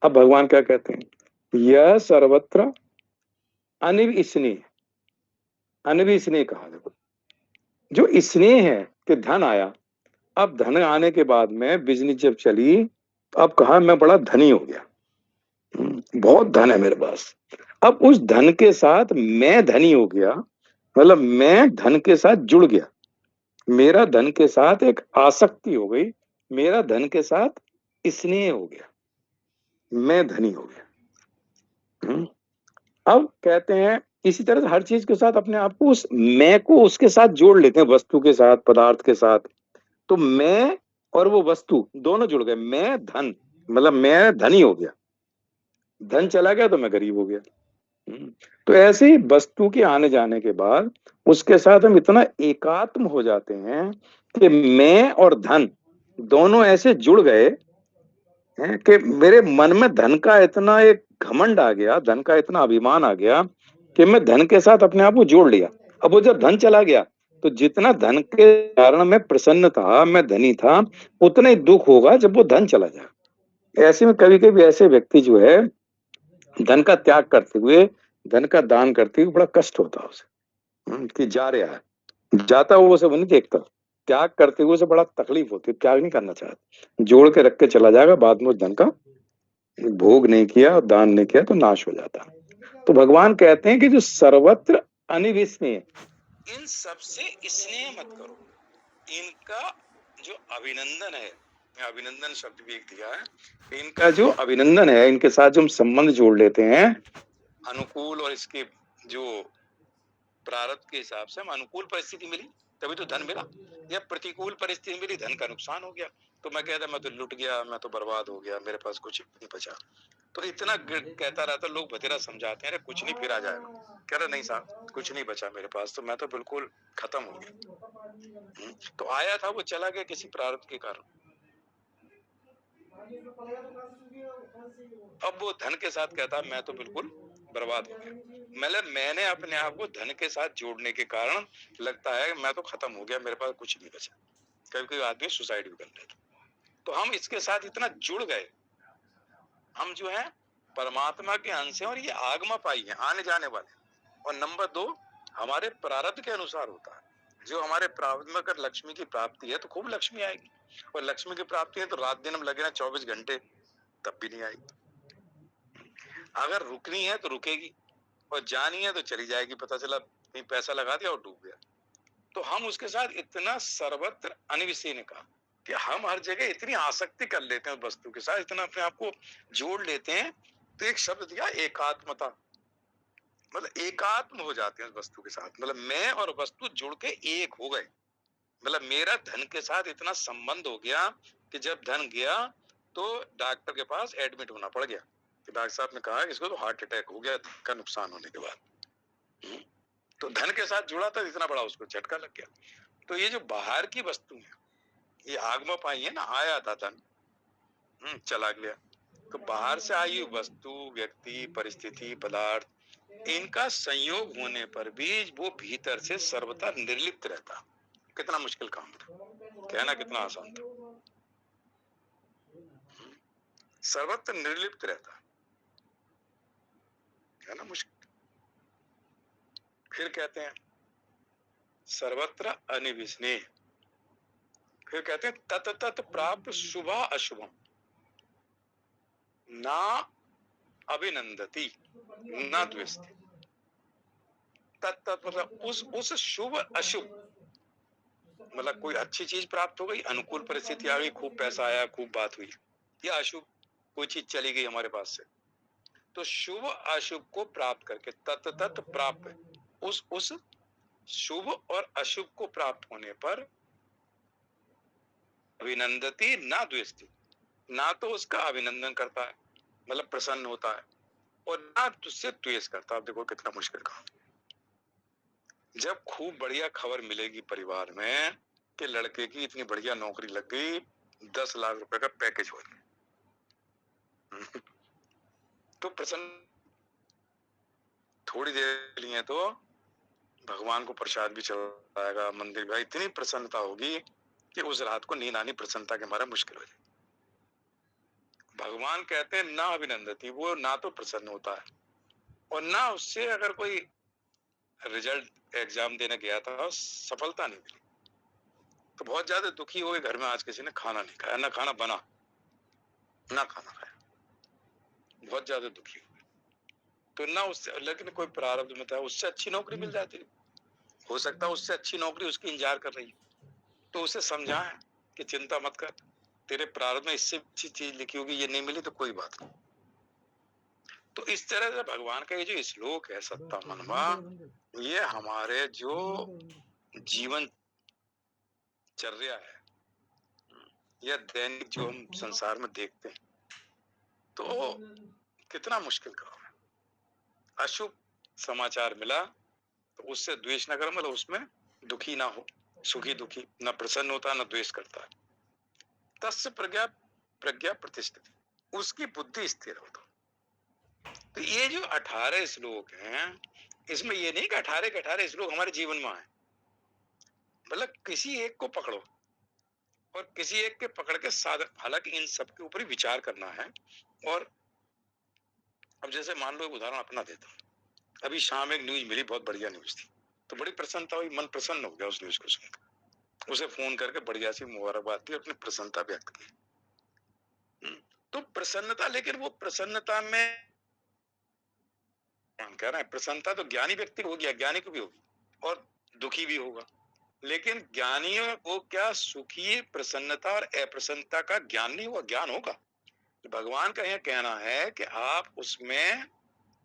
अब भगवान क्या कहते हैं, यह सर्वत्र अनिविस्नेह, अनिविस्नेह कहा, देखो जो स्नेह है कि धन आया, अब धन आने के बाद में बिजनेस जब चली तो अब कहा मैं बड़ा धनी हो गया, बहुत धन है मेरे पास। अब उस धन के साथ मैं धनी हो गया, मतलब मैं धन के साथ जुड़ गया, मेरा धन के साथ एक आसक्ति हो गई, मेरा धन के साथ स्नेह हो गया, मैं धनी हो गया। अब कहते हैं इसी तरह से हर चीज के साथ अपने आप को, उस मैं को उसके साथ जोड़ लेते हैं, वस्तु के साथ, पदार्थ के साथ। तो मैं और वो वस्तु दोनों जुड़ गए, मैं धन, मतलब मैं धनी हो गया, धन चला गया तो मैं गरीब हो गया। तो ऐसे ही वस्तु के आने जाने के बाद उसके साथ हम इतना एकात्म हो जाते हैं कि मैं और धन दोनों ऐसे जुड़ गए हैं कि मेरे मन में धन का इतना एक घमंड आ गया, धन का इतना अभिमान आ गया कि मैं धन के साथ अपने आप को जोड़ लिया। अब वो जब धन चला गया तो जितना धन के कारण मैं प्रसन्न था, मैं धनी था, उतना ही दुख होगा जब वो धन चला जाए। ऐसे में कभी कभी ऐसे व्यक्ति जो है धन का त्याग करते हुए, धन का दान करते हुए बड़ा कष्ट होता है उसे, कि जा रहा है, जाता हुआ उसे वो नहीं देखता, त्याग करते हुए उसे बड़ा तकलीफ होती है, त्याग नहीं करना चाहता, जोड़ के रख के चला जाएगा, बाद में उस धन का भोग नहीं किया, दान नहीं किया तो नाश हो जाता। तो भगवान कहते हैं कि जो सर्वत्र अनिविस्नेह, इन सबसे स्नेह मत करो, इनका जो अभिनंदन है, अभिनंदन शब्द भी एक दिया है, इनका जो अभिनंदन है, इनके साथ जो हम संबंध जोड़ लेते हैं, अनुकूल और इसके जो प्रारब्ध के हिसाब से हम अनुकूल परिस्थिति मिली तभी तो धन मिला, या प्रतिकूल परिस्थिति मिली धन का नुकसान हो गया तो मैं कहता मैं तो लुट गया, मैं तो बर्बाद हो गया, मेरे पास कुछ नहीं बचा। तो इतना कहता रहता, लोग बतेरा समझाते हैं अरे कुछ नहीं फिर आ जाएगा, कह रहा नहीं साहब कुछ नहीं बचा मेरे पास, तो मैं तो बिल्कुल खत्म हो गया। तो आया था वो चला गया किसी प्रारब्ध के कारण। अब वो धन के साथ कहता मैं तो बिल्कुल बर्बाद हो गया, मतलब मैंने अपने आप को धन के साथ जोड़ने के कारण लगता है मैं तो खत्म हो गया, मेरे पास कुछ नहीं बचा। कभी कभी आदमी सुसाइड भी कर लेता। तो हम इसके साथ इतना जुड़ गए, हम जो है परमात्मा के अंश हैं और ये आगमपाई है, आने जाने वाले। और नंबर 2 हमारे प्रारब्ध के अनुसार होता है, जो हमारे प्रारब्ध में अगर लक्ष्मी की प्राप्ति है तो खूब लक्ष्मी आएगी, और लक्ष्मी की प्राप्ति है तो रात दिन हम लगे ना 24 घंटे तब भी नहीं आएगी। अगर रुकनी है तो रुकेगी, और जानी है तो चली जाएगी, पता चला नहीं पैसा लगा दिया और डूब गया। तो हम उसके साथ इतना सर्वत्र अनिविस्नेह ने कहा, कि हम हर जगह इतनी आसक्ति कर लेते हैं उस वस्तु के साथ, इतना अपने आप को जोड़ लेते हैं। तो एक शब्द दिया एकात्मता, मतलब एकात्म हो जाते हैं उस वस्तु के साथ, मतलब मैं और वस्तु जुड़ के एक हो गए। मतलब मेरा धन के साथ इतना संबंध हो गया कि जब धन गया तो डॉक्टर के पास एडमिट होना पड़ गया कि डॉक्टर साहब ने कहा कि इसको तो हार्ट अटैक हो गया का नुकसान होने के बाद। तो धन के साथ जुड़ा था, इतना बड़ा उसको झटका लग गया। तो ये जो बाहर की वस्तु है, ये आगमा पाई है ना, आया था धन, चला गया। तो बाहर से आई हुई वस्तु, व्यक्ति, परिस्थिति, पदार्थ, इनका संयोग होने पर भी वो भीतर से सर्वथा निर्लिप्त रहता। कितना मुश्किल काम था, कहना कितना आसान था। सर्वत्र निर्लिप्त रहता है ना, मुश्किल। फिर कहते हैं सर्वत्र अनिविस्नेह। फिर कहते हैं तत तत प्राप्त शुभ अशुभम ना अभिनंदती ना द्वेष्टि। तत्त मतलब उस शुभ अशुभ, मतलब कोई अच्छी चीज प्राप्त हो गई, अनुकूल परिस्थिति आ गई, खूब पैसा आया, खूब बात हुई, या अशुभ कोई चीज चली गई हमारे पास से, तो शुभ अशुभ को प्राप्त करके तत् तत् प्राप्त, उस शुभ और अशुभ को प्राप्त होने पर अभिनंदती ना द्वेष्टि, ना तो उसका अभिनंदन करता है मतलब प्रसन्न होता है, और ना तुझसे द्वेष करता। आप देखो कितना मुश्किल काम। जब खूब बढ़िया खबर मिलेगी परिवार में कि लड़के की इतनी बढ़िया नौकरी लग गई, 10 लाख रुपए का पैकेज हो गया, तो प्रसन्न थोड़ी देर के लिए तो भगवान को प्रसाद भी चढ़ाएगा, मंदिर भाई, इतनी प्रसन्नता होगी कि उस रात को नींद आनी प्रसन्नता के मारे मुश्किल हो जाए। भगवान कहते हैं ना अभिनंदती, वो ना तो प्रसन्न होता है और ना उससे अगर कोई रिजल्ट एग्जाम देने गया था सफलता नहीं मिली तो बहुत ज्यादा दुखी हो गए। घर में आज किसी ने खाना नहीं खाया, ना खाना बना ना खाना खाया, बहुत ज्यादा दुखी हो गए। तो ना उससे, लेकिन कोई प्रारब्ध में था, उससे अच्छी नौकरी मिल जाती, हो सकता है उससे अच्छी नौकरी उसकी इंतजार कर रही, तो उसे समझाएं कि चिंता मत कर, तेरे प्रारब्ध में इससे अच्छी चीज लिखी होगी, ये नहीं मिली तो कोई बात नहीं। तो इस तरह से भगवान का ये जो श्लोक है सत्ता मनवा, ये हमारे जो जीवन चर्या है या दैनिक जो हम संसार में देखते हैं, तो कितना मुश्किल काम है। अशुभ समाचार मिला तो उससे द्वेष न कर, मतलब उसमें दुखी ना हो, सुखी दुखी, न प्रसन्न होता न द्वेष करता है। तस्य प्रज्ञा प्रतिष्ठित, उसकी बुद्धि स्थिर होता। तो ये जो 18 श्लोक हैं, इसमें ये नहीं कि 18 के 18 श्लोक हमारे जीवन में आए, मतलब किसी एक को पकड़ो और किसी एक के पकड़ के साधन, हालांकि इन सब के ऊपर ही विचार करना है। और अब जैसे मान लो एक उदाहरण अपना देता हूँ, अभी शाम एक न्यूज मिली, बहुत बढ़िया न्यूज थी, तो बड़ी प्रसन्नता हुई, मन प्रसन्न हो गया उस न्यूज को सुनकर, उसे फोन करके बढ़िया सी मुबारकबाद दी, अपनी प्रसन्नता व्यक्त की। तो प्रसन्नता, लेकिन वो प्रसन्नता में हम कह रहे हैं प्रसन्नता तो ज्ञानी व्यक्ति को होगी, अज्ञानी को भी होगी और दुखी भी होगा, लेकिन ज्ञानियों को क्या सुखी प्रसन्नता और अप्रसन्नता का ज्ञान नहीं हुआ, ज्ञान होगा। भगवान का यह कहना है कि आप उसमें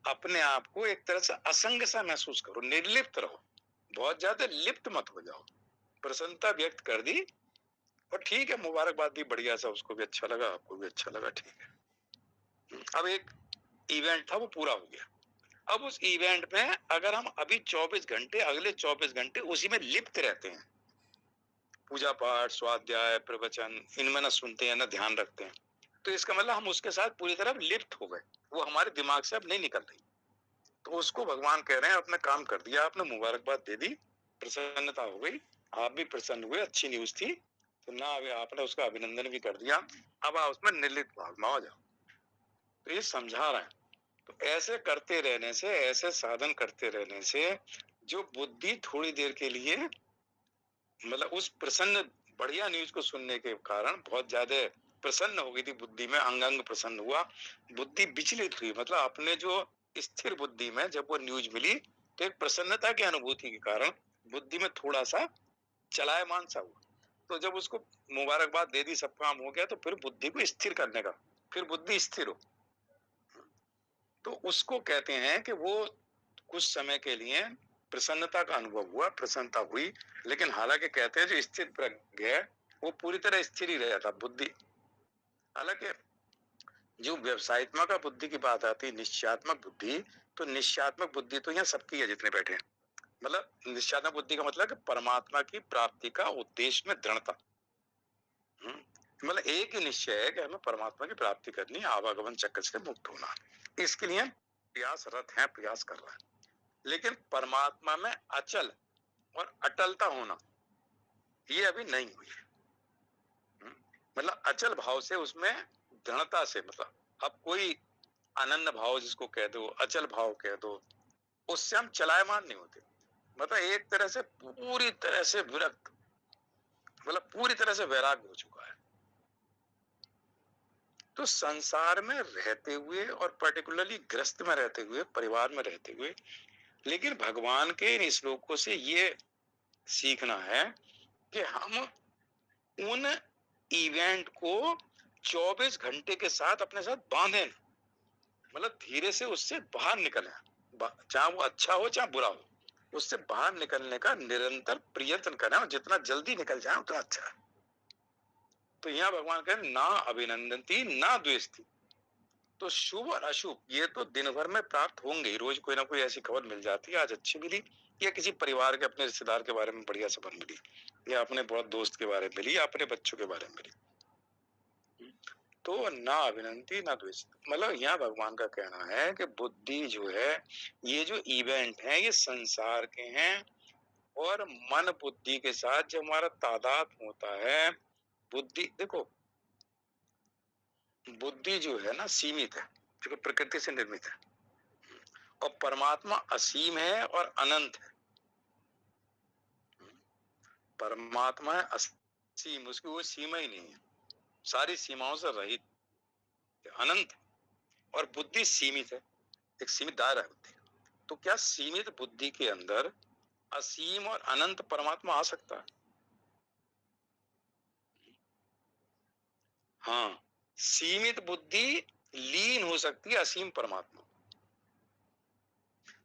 अपने आप को एक तरह से असंग सा महसूस करो, निर्लिप्त रहो, बहुत ज्यादा लिप्त मत हो जाओ। प्रसन्नता व्यक्त कर दी और ठीक है, मुबारकबाद दी बढ़िया सा, उसको भी अच्छा लगा, आपको भी अच्छा लगा, ठीक है। अब एक इवेंट था वो पूरा हो गया, अब उस इवेंट में अगर हम अभी 24 घंटे, अगले 24 घंटे उसी में लिप्त रहते हैं, पूजा पाठ, स्वाध्याय, प्रवचन, इनमें ना सुनते हैं ना ध्यान रखते हैं, तो इसका मतलब हम उसके साथ पूरी तरह लिप्त हो गए, वो हमारे दिमाग से अब नहीं निकल रही। तो उसको भगवान कह रहे हैं आपने काम कर दिया, आपने मुबारकबाद दे दी, प्रसन्नता हो गई, आप भी प्रसन्न हुए, अच्छी न्यूज थी, तो ना आपने उसका अभिनंदन भी कर दिया, अब आप उसमें निर्लिप्त भाव में आ जाओ। तो ये समझा रहे हैं। तो ऐसे करते रहने से, ऐसे साधन करते रहने से जो बुद्धि थोड़ी देर के लिए, मतलब उस प्रसन्न बढ़िया न्यूज को सुनने के कारण बहुत ज्यादा प्रसन्न हो गई थी बुद्धि में, अंग अंग प्रसन्न हुआ, बुद्धि विचलित हुई, मतलब अपने जो स्थिर बुद्धि में जब वो न्यूज मिली तो एक प्रसन्नता की अनुभूति के कारण बुद्धि में थोड़ा सा चलायमान सा हुआ। तो जब उसको मुबारकबाद दे दी, सब काम हो गया, तो फिर बुद्धि को स्थिर करने का, फिर बुद्धि स्थिर हो, तो उसको कहते हैं कि वो कुछ समय के लिए प्रसन्नता का अनुभव हुआ, प्रसन्नता हुई, लेकिन हालांकि कहते हैं जो स्थिर प्रज्ञ है वो पूरी तरह स्थिर ही रहता बुद्धि। हालांकि जो व्यवसायित्मक बुद्धि की बात आती है, निश्चयात्मक बुद्धि, तो निश्चयात्मक बुद्धि तो यहाँ सबकी है जितने बैठे हैं। मतलब निश्चयात्मक बुद्धि का मतलब कि परमात्मा की प्राप्ति का उद्देश्य में दृढ़ता। मतलब एक ही निश्चय है कि हमें परमात्मा की प्राप्ति करनी, आवागमन चक्र से मुक्त होना, इसके लिए प्रयासरत है, प्रयास कर रहा है। लेकिन परमात्मा में अचल और अटलता होना ये अभी नहीं हुई है। मतलब अचल भाव से, उसमें दृढ़ता से, मतलब अब कोई अनन्य भाव जिसको कह दो, अचल भाव कह दो, उससे हम चलायमान नहीं होते। मतलब एक तरह से पूरी तरह से विरक्त, मतलब पूरी तरह से वैराग्य हो चुका है। तो संसार में रहते हुए और पर्टिकुलरली गृहस्थ में रहते हुए, परिवार में रहते हुए, लेकिन भगवान के इन श्लोकों से ये सीखना है कि हम उन इवेंट को 24 घंटे के साथ अपने साथ बांधें, मतलब धीरे से उससे बाहर निकलें, चाहे वो अच्छा हो चाहे बुरा हो, उससे बाहर निकलने का निरंतर प्रयत्न करें, और जितना जल्दी निकल जाए उतना अच्छा है। तो यहाँ भगवान कहें ना अभिनंदनती ना द्वेषती। तो शुभ और अशुभ ये तो दिन भर में प्राप्त होंगे ही, रोज कोई ना कोई ऐसी खबर मिल जाती है, आज अच्छी मिली, या किसी परिवार के अपने रिश्तेदार के बारे में बढ़िया खबर मिली, या अपने बहुत दोस्त के बारे में मिली, या अपने बच्चों के बारे में मिली। तो ना अभिनंदती ना द्वेष। मतलब यहाँ भगवान का कहना है कि बुद्धि जो है, ये जो इवेंट है ये संसार के हैं, और मन बुद्धि के साथ जब हमारा तादाद होता है, बुद्धि देखो, बुद्धि जो है ना सीमित है, जो प्रकृति से निर्मित है, और परमात्मा असीम है और अनंत है। परमात्मा है असीम, उसकी कोई सीमा ही नहीं है, सारी सीमाओं से रहित, अनंत, और बुद्धि सीमित है, एक सीमित दायरा है बुद्धि। तो क्या सीमित बुद्धि के अंदर असीम और अनंत परमात्मा आ सकता है? हाँ, सीमित बुद्धि लीन हो सकती है असीम परमात्मा।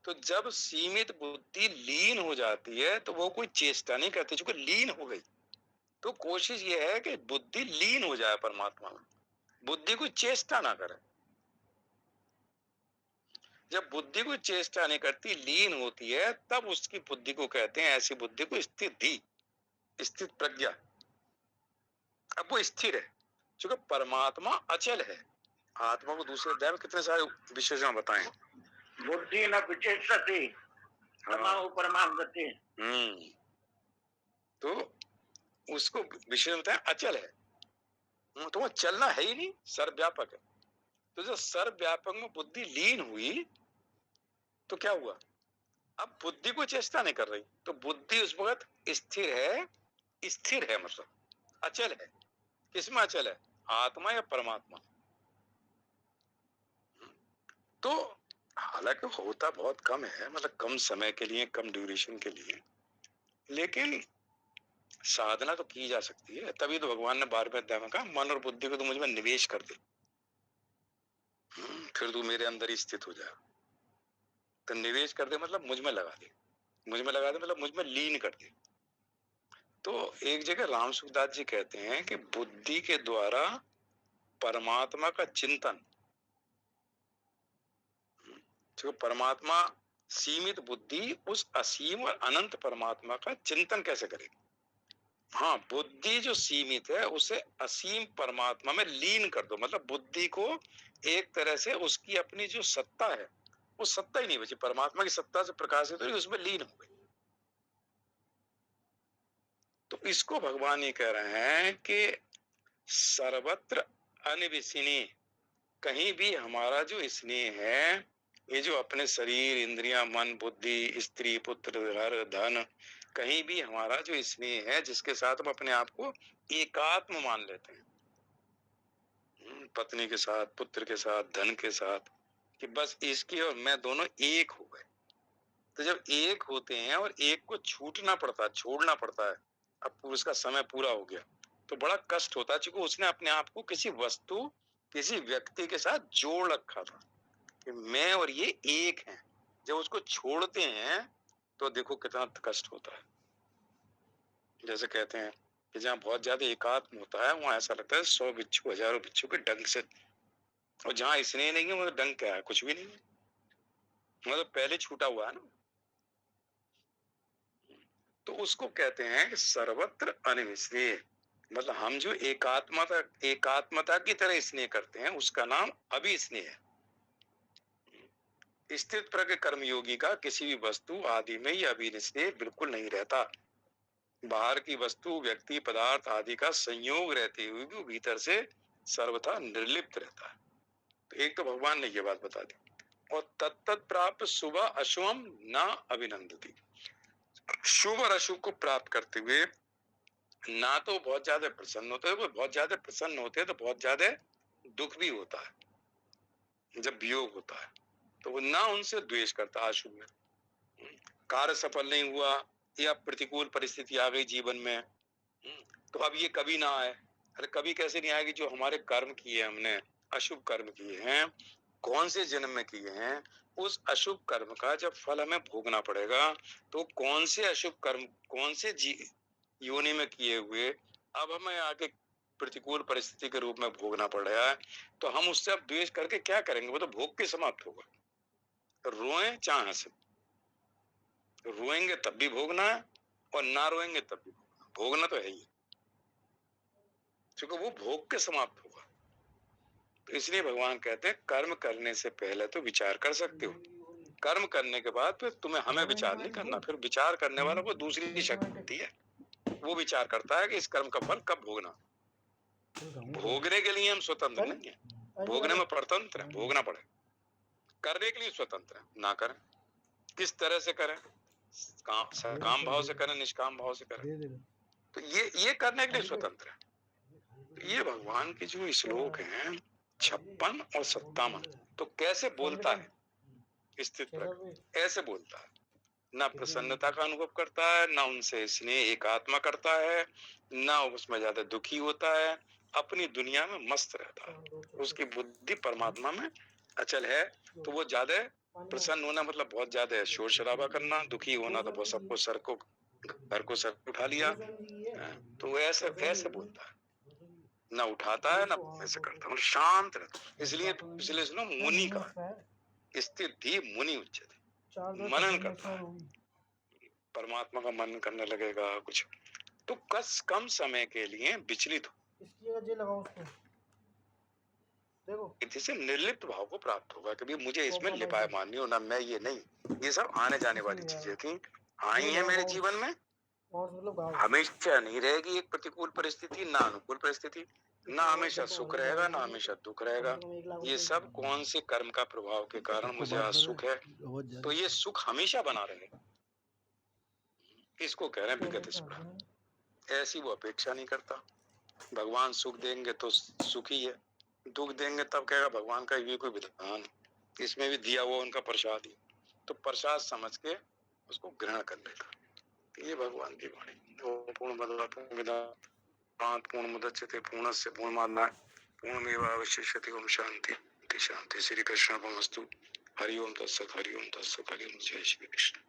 तो जब सीमित बुद्धि लीन हो जाती है तो वो कोई चेष्टा नहीं करती, चूंकि लीन हो गई। तो कोशिश ये है कि बुद्धि लीन हो जाए परमात्मा में, बुद्धि कोई चेष्टा ना करे। जब बुद्धि कोई चेष्टा नहीं करती, लीन होती है, तब उसकी बुद्धि को कहते हैं, ऐसी बुद्धि को स्थिति, स्थित प्रज्ञा। अब वो स्थिर है, क्योंकि परमात्मा अचल है। आत्मा को दूसरे अध्याय में कितने सारे विशेषण बताएं। बुद्धि न विचेषति समाहु परमागति। तो उसको विशेषण बताएं, अचल है, तो वो चलना है ही नहीं, सर्वव्यापक है। तो जब सर्वव्यापक में बुद्धि लीन हुई तो क्या हुआ? अब बुद्धि को चेष्टा नहीं कर रही, तो बुद्धि उस वक्त स्थिर है, स्थिर है मतलब अचल है। किसमें अचल है? आत्मा या परमात्मा। तो हालांकि होता बहुत कम है, मतलब कम समय के लिए, कम ड्यूरेशन के लिए, लेकिन साधना तो की जा सकती है। तभी तो भगवान ने 12वें अध्याय में कहा, मन और बुद्धि को तो मुझ में निवेश कर दे, फिर तू मेरे अंदर ही स्थित हो जाए। तो निवेश कर दे मतलब मुझ में लगा दे, मुझ में लगा दे मतलब मुझ में लीन कर दे। तो एक जगह राम सुखदास जी कहते हैं कि बुद्धि के द्वारा परमात्मा का चिंतन, जो परमात्मा, सीमित बुद्धि उस असीम और अनंत परमात्मा का चिंतन कैसे करेगी? हाँ, बुद्धि जो सीमित है उसे असीम परमात्मा में लीन कर दो, मतलब बुद्धि को एक तरह से उसकी अपनी जो सत्ता है, वो सत्ता ही नहीं बची, परमात्मा की सत्ता से प्रकाशित हुई, उसमें लीन हो गई। तो इसको भगवान ये कह रहे हैं कि सर्वत्र अनिविसिनी, कहीं भी हमारा जो स्नेह है, ये जो अपने शरीर, इंद्रियां, मन, बुद्धि, स्त्री, पुत्र, घर, धन, कहीं भी हमारा जो स्नेह है, जिसके साथ हम अपने आप को एकात्म मान लेते हैं, पत्नी के साथ, पुत्र के साथ, धन के साथ, कि बस इसकी और मैं दोनों एक हो गए। तो जब एक होते हैं और एक को छूटना पड़ता है, छोड़ना पड़ता है, अब उसका समय पूरा हो गया तो बड़ा कष्ट होता है, क्योंकि उसने अपने आप को किसी वस्तु, किसी व्यक्ति के साथ जोड़ रखा था कि मैं और ये एक हैं। जब उसको छोड़ते हैं तो देखो कितना कष्ट होता है। जैसे कहते हैं कि जहाँ बहुत ज्यादा एकात्म होता है वहां ऐसा लगता है 100 बिच्छू, हजारों बिच्छू के डंक से, और जहाँ स्नेह नहीं है वो डंक क्या है, कुछ भी नहीं है, मतलब पहले छूटा हुआ है ना। तो उसको कहते हैं कि सर्वत्र अनिस्नेह, मतलब हम जो एकात्मता की तरह स्नेह करते हैं उसका नाम अभिस्नेह है। स्थित प्रज्ञ कर्मयोगी का किसी भी वस्तु आदि में यह अभिनिस्नेह बिल्कुल नहीं रहता। बाहर की वस्तु, व्यक्ति, पदार्थ आदि का संयोग रहते हुए भी भीतर से सर्वथा निर्लिप्त रहता है। तो एक तो भगवान ने ये बात बता दी। और तत्त प्राप्त शुभ अशुभम न अभिनंदती, शुभ और अशुभ को प्राप्त करते हुए ना तो बहुत ज्यादा प्रसन्न होते हैं, बहुत ज्यादा प्रसन्न होते हैं तो बहुत ज्यादा दुख भी होता है। जब वियोग होता है तो वो ना उनसे द्वेष करता, अशुभ में कार्य सफल नहीं हुआ या प्रतिकूल परिस्थिति आ गई जीवन में, तो अब ये कभी ना आए। अरे कभी कैसे नहीं आएगी, जो हमारे कर्म किए हमने, अशुभ कर्म किए हैं, कौन से जन्म में किए हैं, उस अशुभ कर्म का जब फल हमें भोगना पड़ेगा तो कौन से अशुभ कर्म, कौन से योनि में किए हुए अब हमें आगे प्रतिकूल परिस्थिति के रूप में भोगना पड़ रहा है, तो हम उससे अब द्वेष करके क्या करेंगे, वो तो भोग के समाप्त होगा। रोएं चाहे हंसे, रोएंगे तब भी भोगना है और ना रोएंगे तब भी भोगना, भोगना तो है ही, क्योंकि वो भोग के समाप्त होगा। तो इसलिए भगवान कहते हैं कर्म करने से पहले तो विचार कर सकते हो, कर्म करने के बाद फिर तुम्हें हमें विचार नहीं करना। फिर विचार करने वाला वो दूसरी शक्ति है, वो विचार करता है कि इस कर्म का फल कब भोगना। भोगने के लिए हम स्वतंत्र नहीं है, भोगने में परतंत्र है, भोगना पड़े। करने के लिए स्वतंत्र है, ना करें, किस तरह से करें, काम भाव से करें, निष्काम भाव से करें, तो ये करने के लिए स्वतंत्र है। तो ये भगवान के जो श्लोक हैं 56 और 57, तो कैसे बोलता है स्थित प्रज्ञ, ऐसे बोलता है, ना प्रसन्नता का अनुभव करता है, ना उनसे स्नेह एकात्मा करता है, ना उसमें ज्यादा दुखी होता है, अपनी दुनिया में मस्त रहता है, उसकी बुद्धि परमात्मा में अचल है। तो वो ज्यादा प्रसन्न होना मतलब बहुत ज्यादा शोर शराबा करना, दुखी होना तो बहुत सबको घर को सर उठा लिया, तो वो ऐसे बोलता है, ना उठाता है ना ऐसे करता है, शांत रहता है। इसलिए पिछले सुनो मुनि का स्थिति मुनि उच्चते, मनन करता है, परमात्मा का मनन करने लगेगा कुछ तो कम समय के लिए विचलित हो, इससे निर्लिप्त भाव को प्राप्त होगा। कभी मुझे इसमें लिपाए माननी हो ना, मैं ये नहीं, ये सब आने जाने वाली चीजें थी, आई है मेरे जीवन में, हमेशा नहीं रहेगी एक प्रतिकूल परिस्थिति, ना अनुकूल परिस्थिति, ना हमेशा सुख रहेगा ना हमेशा दुख रहेगा। ये सब कौन से कर्म का प्रभाव के कारण मुझे आज सुख है, तो ये सुख हमेशा बना रहेगा, इसको कह रहे हैं विगत स्मृति। ऐसी वो अपेक्षा नहीं करता। भगवान सुख देंगे तो सुखी है, दुख देंगे तब कहेगा भगवान का ये कोई विधान, इसमें भी दिया हुआ उनका प्रसाद ही, तो प्रसाद समझ के उसको ग्रहण कर लेगा। ये भगवान की वाणी। ओम पूर्णमदः पूर्णमिदः पूर्णमुदच्यते पूर्णस्य पूर्णमादाय पूर्णमेवावशिष्यते। ओम शांति शांति। श्री कृष्ण अर्पणमस्तु। हरि ओम तत्सत, हरि ओम तत्सत, हरि ओम। जय श्री कृष्ण।